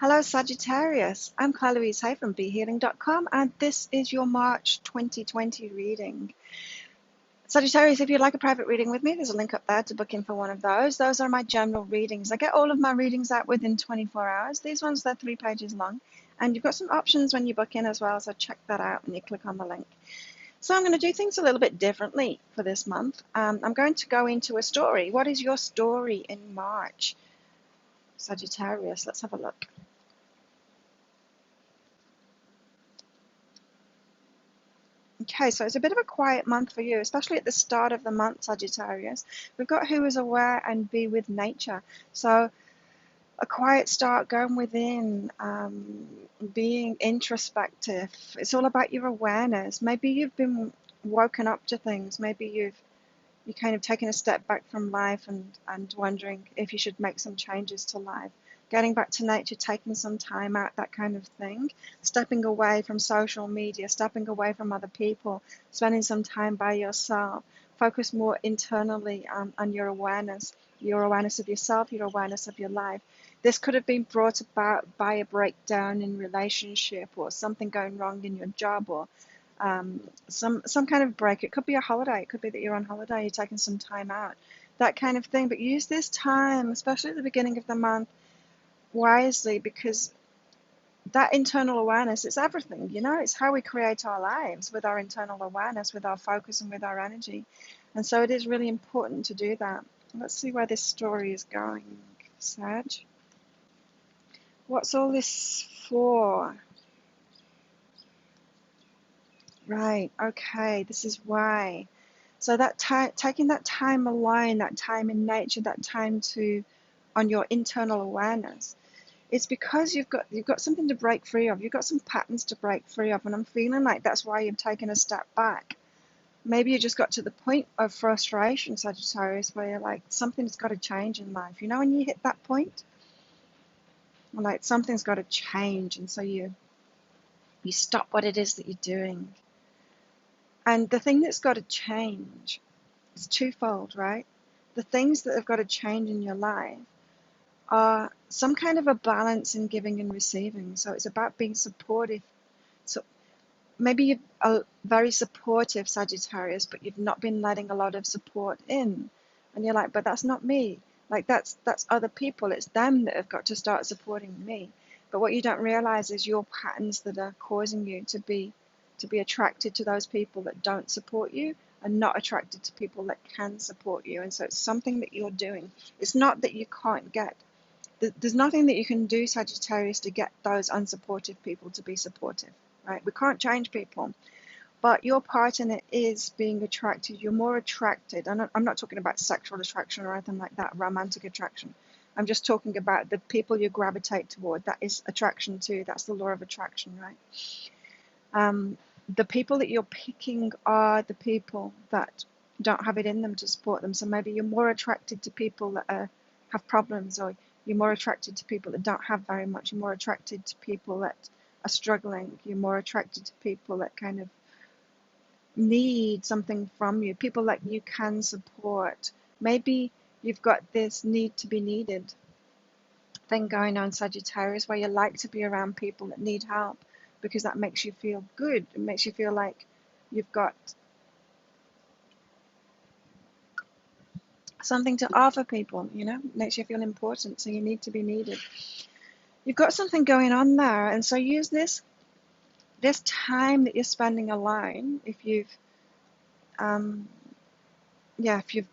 Hello Sagittarius, I'm Claire Louise Hay from BeHealing.com and this is your March 2020 reading. Sagittarius, if you'd like a private reading with me, there's a link up there to book in for one of those. Those are my general readings. I get all of my readings out within 24 hours. These ones, they're 3 pages long. And you've got some options when you book in as well, so check that out when you click on the link. So I'm going to do things a little bit differently for this month. I'm going to go into a story. What is your story in March? Sagittarius, let's have a look. Okay, so it's a bit of a quiet month for you, especially at the start of the month, Sagittarius. We've got who is aware and be with nature. So a quiet start, going within, being introspective. It's all about your awareness. Maybe you've been woken up to things. Maybe you kind of taken a step back from life and wondering if you should make some changes to life. Getting back to nature, taking some time out, that kind of thing. Stepping away from social media, stepping away from other people, spending some time by yourself. Focus more internally on your awareness of yourself, your awareness of your life. This could have been brought about by a breakdown in relationship or something going wrong in your job or some kind of break. It could be a holiday. It could be that you're on holiday, you're taking some time out, that kind of thing. But use this time, especially at the beginning of the month, wisely, because that internal awareness, it's everything, it's how we create our lives, with our internal awareness, with our focus and with our energy. And so it is really important to do that. Let's see where this story is going, Sag. What's all this for? Right, okay, this is why. So that time, taking that time alone, that time in nature, that time on your internal awareness, it's because you've got something to break free of. You've got some patterns to break free of, and I'm feeling like that's why you've taken a step back. Maybe you just got to the point of frustration, Sagittarius, where you're like, something's got to change in life. When you hit that point, like something's got to change, and so you stop what it is that you're doing. And the thing that's got to change is twofold, right? The things that have got to change in your life are some kind of a balance in giving and receiving. So it's about being supportive. So maybe you're a very supportive Sagittarius, but you've not been letting a lot of support in. And you're like, but that's not me. Like that's other people. It's them that have got to start supporting me. But what you don't realize is your patterns that are causing you to be attracted to those people that don't support you and not attracted to people that can support you. And so it's something that you're doing. It's not that you can't get. There's nothing that you can do, Sagittarius, to get those unsupportive people to be supportive, right? We can't change people. But your part in it is being attracted. You're more attracted. I'm not talking about sexual attraction or anything like that, romantic attraction. I'm just talking about the people you gravitate toward. That is attraction too. That's the law of attraction, right? The people that you're picking are the people that don't have it in them to support them. So maybe you're more attracted to people that have problems, or you're more attracted to people that don't have very much. You're more attracted to people that are struggling. You're more attracted to people that kind of need something from you, people that you can support. Maybe you've got this need to be needed thing going on, Sagittarius, where you like to be around people that need help because that makes you feel good. It makes you feel like you've got something to offer people, makes you feel important, so you need to be needed. You've got something going on there, and so use this time that you're spending alone. If you've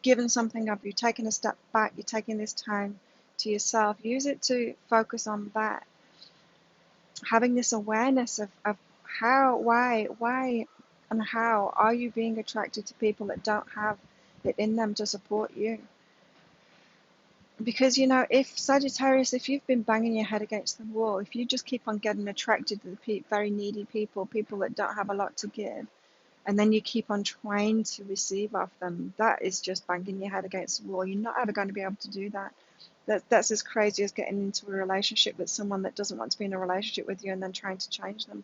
given something up, you've taken a step back, you're taking this time to yourself, use it to focus on that. Having this awareness of how, why, and how are you being attracted to people that don't have it in them to support you? Because, if Sagittarius, if you've been banging your head against the wall, if you just keep on getting attracted to the very needy people that don't have a lot to give, and then you keep on trying to receive off them, that is just banging your head against the wall. You're not ever going to be able to do that. That's as crazy as getting into a relationship with someone that doesn't want to be in a relationship with you and then trying to change them.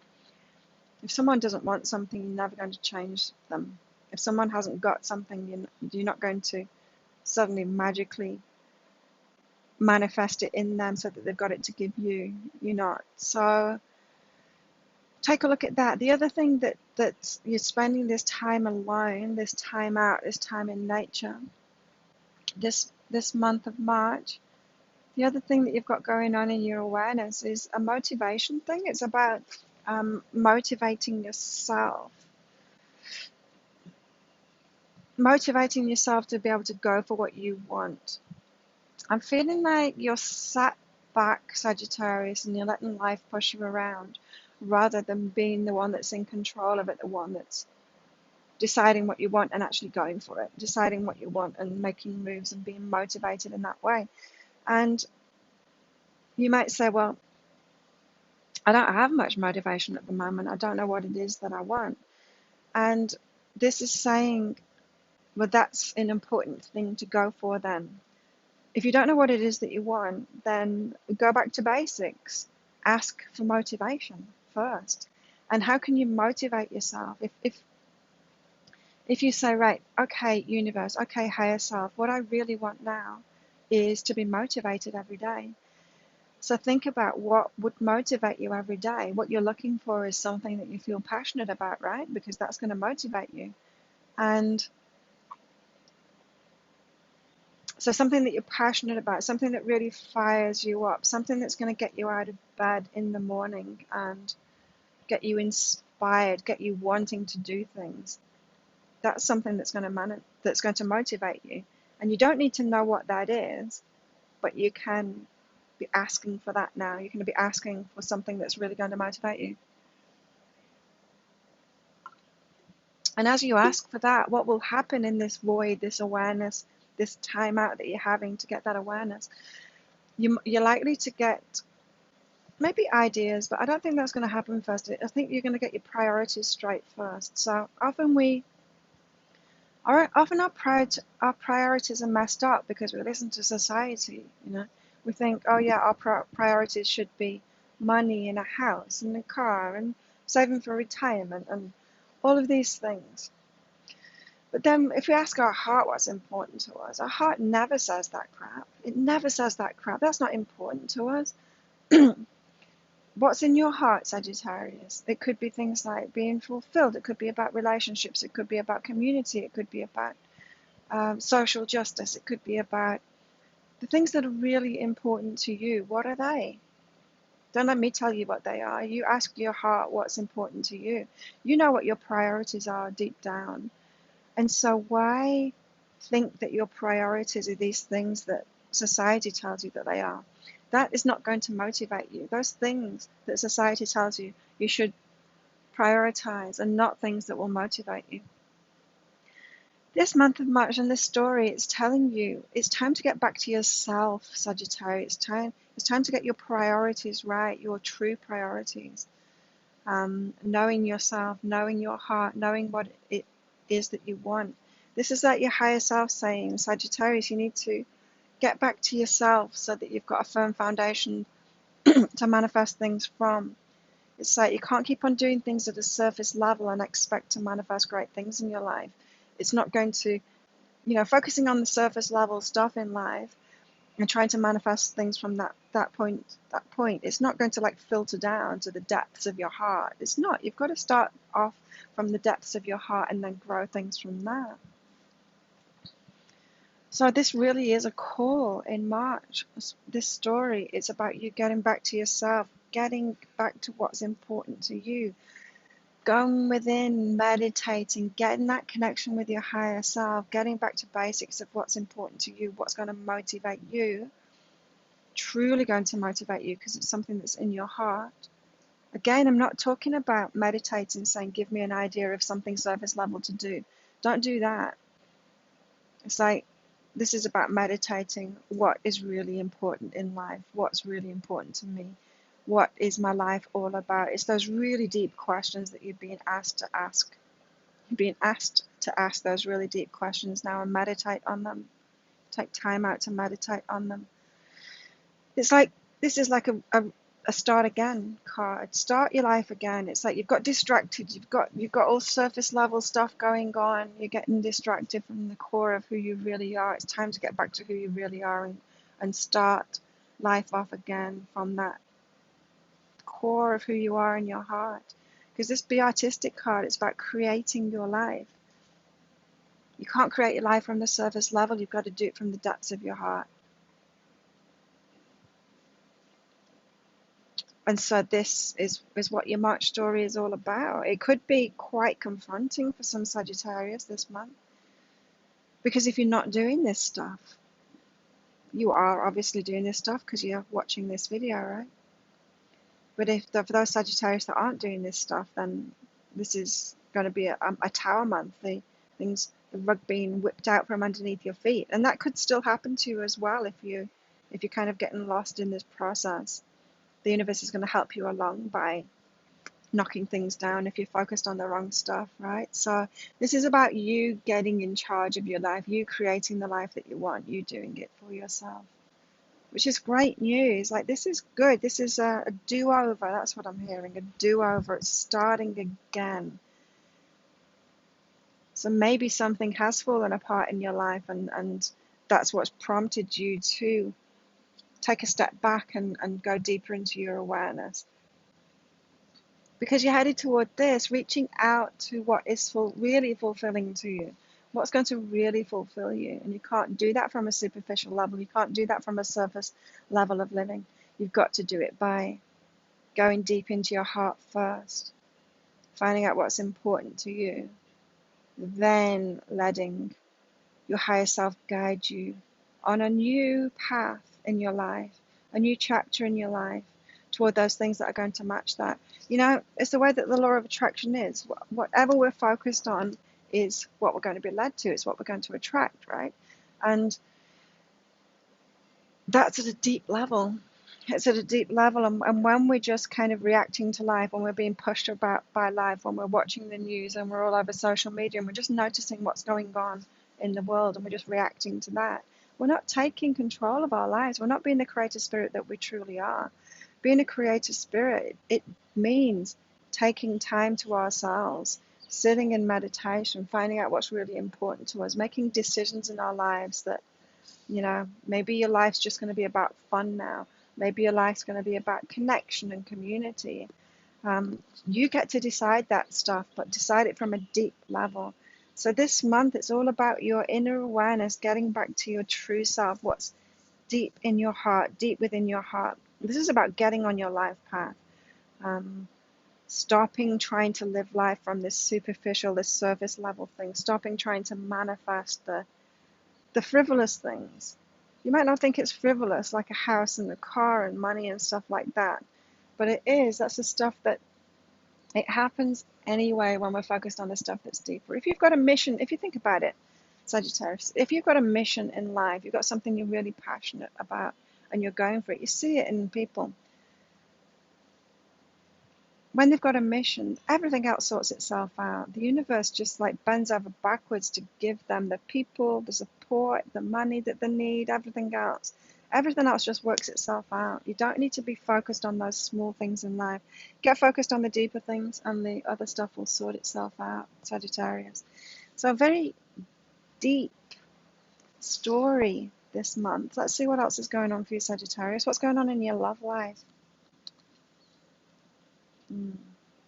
If someone doesn't want something, you're never going to change them. If someone hasn't got something, you're not going to suddenly magically manifest it in them so that they've got it to give you. You're not. So take a look at that. The other thing that you're spending this time alone, this time out, this time in nature, this month of March. The other thing that you've got going on in your awareness is a motivation thing. It's about motivating yourself to be able to go for what you want. I'm feeling like you're sat back, Sagittarius, and you're letting life push you around rather than being the one that's in control of it, the one that's deciding what you want and actually going for it, deciding what you want and making moves and being motivated in that way. And you might say, well, I don't have much motivation at the moment. I don't know what it is that I want. And this is saying, well, that's an important thing to go for then. If you don't know what it is that you want, then go back to basics. Ask for motivation first. And how can you motivate yourself? If you say, right, okay, universe, okay, higher self, what I really want now is to be motivated every day. So think about what would motivate you every day. What you're looking for is something that you feel passionate about, right? Because that's going to motivate you. And so something that you're passionate about, something that really fires you up, something that's going to get you out of bed in the morning and get you inspired, get you wanting to do things. That's something that's going to motivate you. And you don't need to know what that is, but you can be asking for that now. You're going to be asking for something that's really going to motivate you. And as you ask for that, what will happen in this void, this awareness, this time out that you're having to get that awareness, you're likely to get maybe ideas, but I don't think that's going to happen first. I think you're going to get your priorities straight first. So often our priorities are messed up because we listen to society. We think, oh yeah, our priorities should be money and a house and a car and saving for retirement and all of these things. But then if we ask our heart what's important to us, our heart never says that crap. It never says that crap. That's not important to us. What's in your heart, Sagittarius? It could be things like being fulfilled. It could be about relationships. It could be about community. It could be about social justice. It could be about the things that are really important to you. What are they? Don't let me tell you what they are. You ask your heart what's important to you. You know what your priorities are deep down. And so why think that your priorities are these things that society tells you that they are? That is not going to motivate you. Those things that society tells you you should prioritize are not things that will motivate you. This month of March and this story, it's telling you it's time to get back to yourself, Sagittarius. It's time to get your priorities right, your true priorities. Knowing yourself, knowing your heart, knowing what it is that you want. This is like your higher self saying, Sagittarius, you need to get back to yourself so that you've got a firm foundation to manifest things from. It's like you can't keep on doing things at a surface level and expect to manifest great things in your life. It's not going to, focusing on the surface level stuff in life and trying to manifest things from that point, it's not going to filter down to the depths of your heart. It's not. You've got to start off from the depths of your heart and then grow things from there. So this really is a call in March. This story is about you getting back to yourself, getting back to what's important to you, going within, meditating, getting that connection with your higher self, getting back to basics of what's important to you, what's going to motivate you, truly going to motivate you because it's something that's in your heart. Again, I'm not talking about meditating, saying, give me an idea of something surface level to do. Don't do that. It's like, this is about meditating what is really important in life, what's really important to me, what is my life all about. It's those really deep questions that you're being asked to ask. You're being asked to ask those really deep questions now and meditate on them. Take time out to meditate on them. It's like, this is like a start again card. Start your life again. It's like you've got distracted. You've got all surface level stuff going on. You're getting distracted from the core of who you really are. It's time to get back to who you really are and start life off again from that core of who you are in your heart. Because this Be Artistic card, it's about creating your life. You can't create your life from the surface level, you've got to do it from the depths of your heart. And so this is what your March story is all about. It could be quite confronting for some Sagittarius this month, because if you're not doing this stuff, you are obviously doing this stuff because you're watching this video, right? But for those Sagittarius that aren't doing this stuff, then this is going to be a tower month. The rug being whipped out from underneath your feet, and that could still happen to you as well if you're kind of getting lost in this process. The universe is going to help you along by knocking things down if you're focused on the wrong stuff, right? So this is about you getting in charge of your life, you creating the life that you want, you doing it for yourself, which is great news. Like, this is good. This is a do-over. That's what I'm hearing, a do-over. It's starting again. So maybe something has fallen apart in your life, and that's what's prompted you to take a step back and go deeper into your awareness. Because you're headed toward this, reaching out to what is really fulfilling to you, what's going to really fulfill you. And you can't do that from a superficial level. You can't do that from a surface level of living. You've got to do it by going deep into your heart first, finding out what's important to you, then letting your higher self guide you on a new path in your life, a new chapter in your life, toward those things that are going to match that. You know, it's the way that the law of attraction is. Whatever we're focused on is what we're going to be led to. It's what we're going to attract, right? And that's at a deep level. It's at a deep level. And when we're just kind of reacting to life, when we're being pushed about by life, when we're watching the news and we're all over social media and we're just noticing what's going on in the world and we're just reacting to that, we're not taking control of our lives. We're not being the creative spirit that we truly are. Being a creative spirit, it means taking time to ourselves, sitting in meditation, finding out what's really important to us, making decisions in our lives that, you know, maybe your life's just going to be about fun now. Maybe your life's going to be about connection and community. You get to decide that stuff, but decide it from a deep level. So this month, it's all about your inner awareness, getting back to your true self, what's deep in your heart, deep within your heart. This is about getting on your life path. Stopping trying to live life from this superficial, this surface level thing. Stopping trying to manifest the frivolous things. You might not think it's frivolous, like a house and a car and money and stuff like that, but it is. That's the stuff that it happens anyway when we're focused on the stuff that's deeper. If you've got a mission, if you think about it, Sagittarius, if you've got a mission in life, you've got something you're really passionate about and you're going for it, you see it in people. When they've got a mission, everything else sorts itself out. The universe just like bends over backwards to give them the people, the support, the money that they need, everything else. Everything else just works itself out. You don't need to be focused on those small things in life. Get focused on the deeper things and the other stuff will sort itself out, Sagittarius. So a very deep story this month. Let's see what else is going on for you, Sagittarius. What's going on in your love life?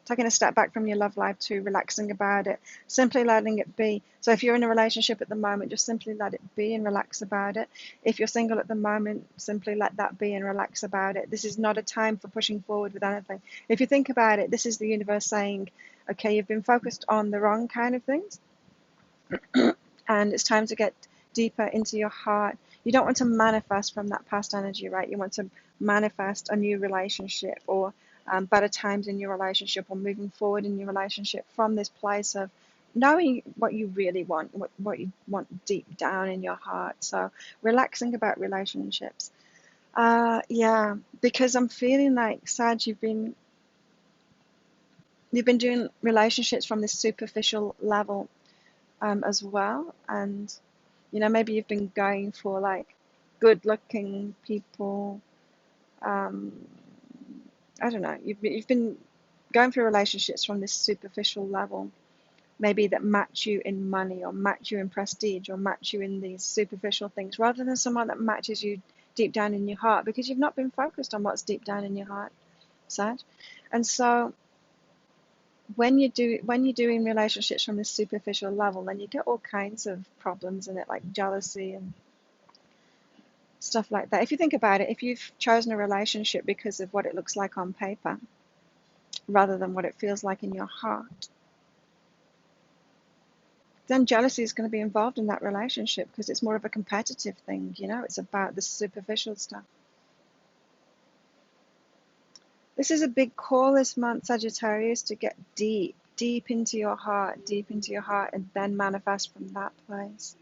Taking a step back from your love life to relaxing about it, simply letting it be. So if you're in a relationship at the moment, just simply let it be and relax about it. If you're single at the moment, simply let that be and relax about it. This is not a time for pushing forward with anything. If you think about it, this is the universe saying, okay, you've been focused on the wrong kind of things, and it's time to get deeper into your heart. You don't want to manifest from that past energy, right? You want to manifest a new relationship or better times in your relationship or moving forward in your relationship from this place of knowing what you really want, what you want deep down in your heart. So relaxing about relationships. Yeah, because I'm feeling like, Sag, you've been doing relationships from this superficial level as well. And, you know, maybe you've been going for like good looking people. I don't know, you've been going through relationships from this superficial level, maybe that match you in money or match you in prestige or match you in these superficial things, rather than someone that matches you deep down in your heart, because you've not been focused on what's deep down in your heart, Sag. And so when you're doing relationships from this superficial level, then you get all kinds of problems in it, like jealousy and stuff like that. If you think about it, if you've chosen a relationship because of what it looks like on paper rather than what it feels like in your heart, then jealousy is going to be involved in that relationship because it's more of a competitive thing, it's about the superficial stuff. This is a big call this month, Sagittarius, to get deep into your heart, and then manifest from that place.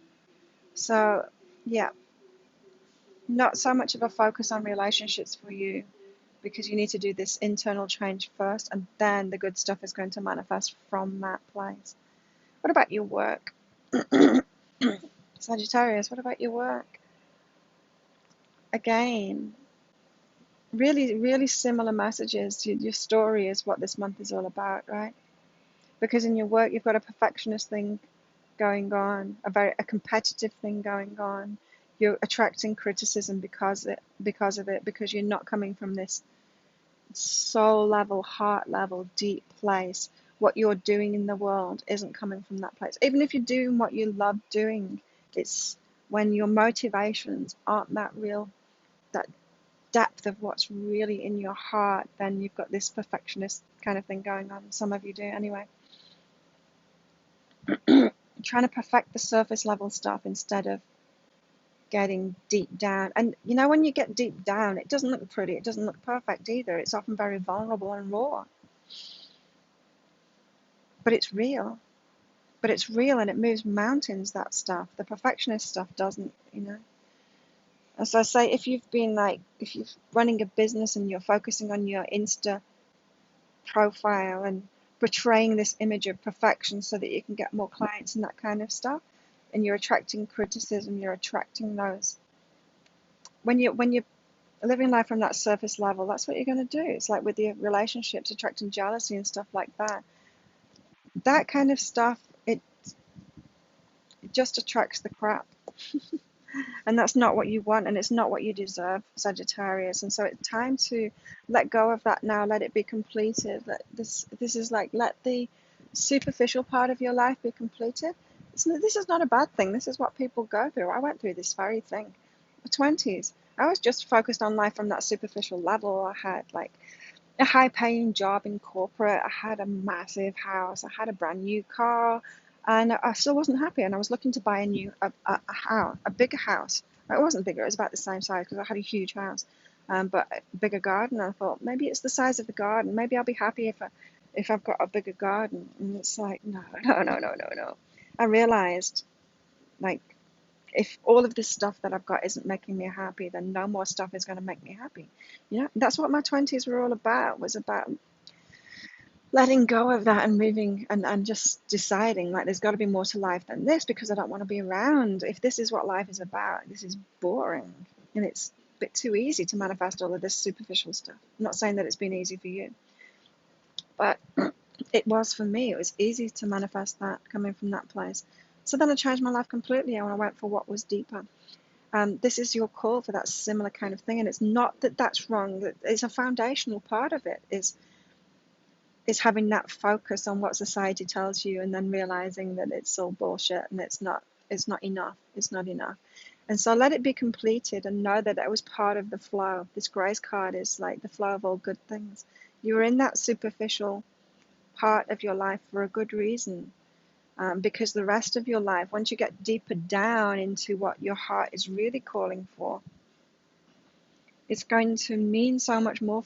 So, yeah, not so much of a focus on relationships for you, because you need to do this internal change first, and then the good stuff is going to manifest from that place. What about your work? Sagittarius, what about your work? Again, really, really similar messages. Your story is what this month is all about, right? Because in your work, you've got a perfectionist thing going on, a competitive thing going on. You're attracting criticism because of it, because you're not coming from this soul level, heart level, deep place. What you're doing in the world isn't coming from that place. Even if you're doing what you love doing, it's when your motivations aren't that depth of what's really in your heart, then you've got this perfectionist kind of thing going on. Some of you do anyway. Trying to perfect the surface level stuff instead of getting deep down. And when you get deep down, it doesn't look pretty, it doesn't look perfect either. It's often very vulnerable and raw. But it's real. And it moves mountains, that stuff. The perfectionist stuff doesn't, As I say, if you're running a business and you're focusing on your Insta profile and portraying this image of perfection so that you can get more clients and that kind of stuff, and you're attracting criticism, you're attracting those. When you're living life from that surface level, that's what you're going to do. It's like with your relationships, attracting jealousy and stuff like that. That kind of stuff, it just attracts the crap. And that's not what you want, and it's not what you deserve, Sagittarius. And so it's time to let go of that now. Let it be completed. This is like, let the superficial part of your life be completed. This is not a bad thing. This is what people go through. I went through this very thing. The 20s. I was just focused on life from that superficial level. I had like a high-paying job in corporate. I had a massive house. I had a brand new car. And I still wasn't happy, and I was looking to buy a bigger house. It wasn't bigger; it was about the same size because I had a huge house, but a bigger garden. I thought maybe it's the size of the garden. Maybe I'll be happy if I've got a bigger garden. And it's like no. I realized, like, if all of this stuff that I've got isn't making me happy, then no more stuff is going to make me happy. That's what my 20s were all about. Was about letting go of that and moving and just deciding, like, there's got to be more to life than this, because I don't want to be around. If this is what life is about, this is boring, and it's a bit too easy to manifest all of this superficial stuff. I'm not saying that it's been easy for you, but it was for me. It was easy to manifest that coming from that place. So then I changed my life completely, and I went for what was deeper. This is your call for that similar kind of thing, and it's not that that's wrong. It's a foundational part of it is having that focus on what society tells you, and then realizing that it's all bullshit and it's not enough. It's not enough. And so let it be completed, and know that was part of the flow. This grace card is like the flow of all good things. You were in that superficial part of your life for a good reason, because the rest of your life, once you get deeper down into what your heart is really calling for, it's going to mean so much more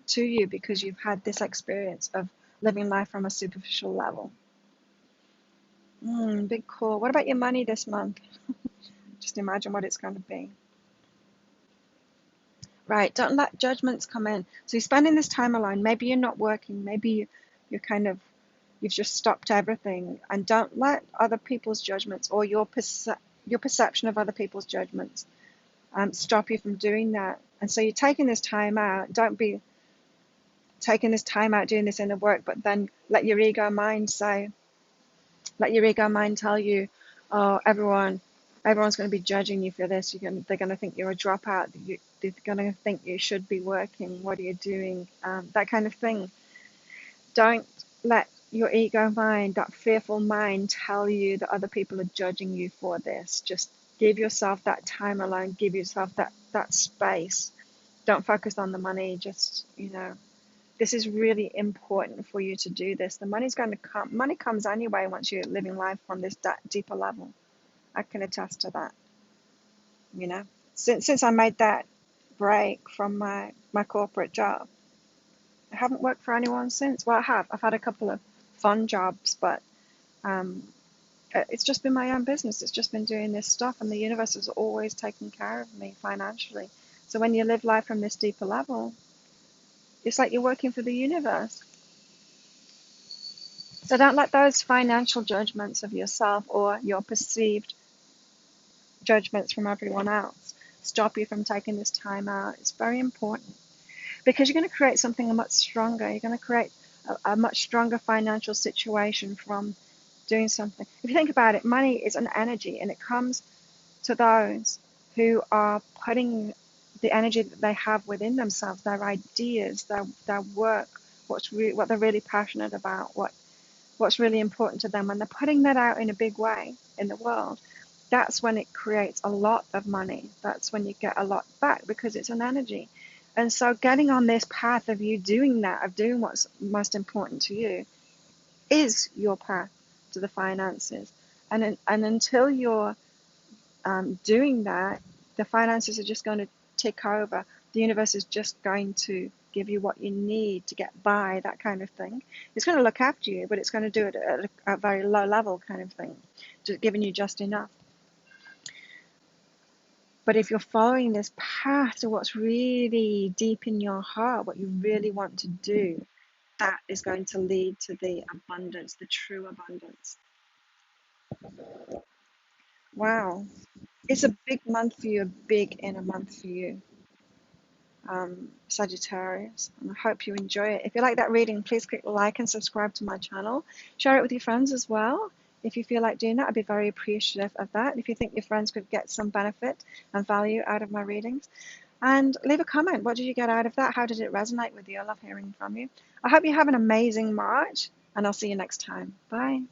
to you because you've had this experience of living life from a superficial level. Big call. What about your money this month? Just imagine what it's going to be. Right, don't let judgments come in. So you're spending this time alone. Maybe you're not working. Maybe you've just stopped everything. And don't let other people's judgments or your perception of other people's judgments stop you from doing that. And so you're taking this time out. Don't be taking this time out doing this inner work, but then let your ego mind tell you, oh, everyone Everyone's going to be judging you for this. They're going to think you're a dropout. They're going to think you should be working. What are you doing? That kind of thing. Don't let your ego mind, that fearful mind, tell you that other people are judging you for this. Just give yourself that time alone. Give yourself that space. Don't focus on the money. Just, this is really important for you to do this. The money's going to come. Money comes anyway once you're living life on this deeper level. I can attest to that. Since I made that break from my corporate job, I haven't worked for anyone since. Well, I have. I've had a couple of fun jobs, but um, it's just been my own business. It's just been doing this stuff, and the universe has always taken care of me financially. So when you live life from this deeper level, it's like you're working for the universe. So don't let those financial judgments of yourself or your perceived judgments from everyone else stop you from taking this time out. It's very important because you're going to create something much stronger. You're going to create a much stronger financial situation from doing something. If you think about it, money is an energy, and it comes to those who are putting the energy that they have within themselves, their ideas, their work, what they're really passionate about, what's really important to them. When they're putting that out in a big way in the world, that's when it creates a lot of money. That's when you get a lot back because it's an energy. And so getting on this path of you doing that, of doing what's most important to you, is your path to the finances. And until you're doing that, the finances are just going to tick over. The universe is just going to give you what you need to get by, that kind of thing. It's going to look after you, but it's going to do it at a very low level kind of thing, just giving you just enough. But if you're following this path to what's really deep in your heart, what you really want to do, that is going to lead to the abundance, the true abundance. Wow. It's a big month for you, a big inner month for you, Sagittarius. And I hope you enjoy it. If you like that reading, please click like and subscribe to my channel. Share it with your friends as well. If you feel like doing that, I'd be very appreciative of that. If you think your friends could get some benefit and value out of my readings, and leave a comment. What did you get out of that? How did it resonate with you? I love hearing from you. I hope you have an amazing March, and I'll see you next time. Bye.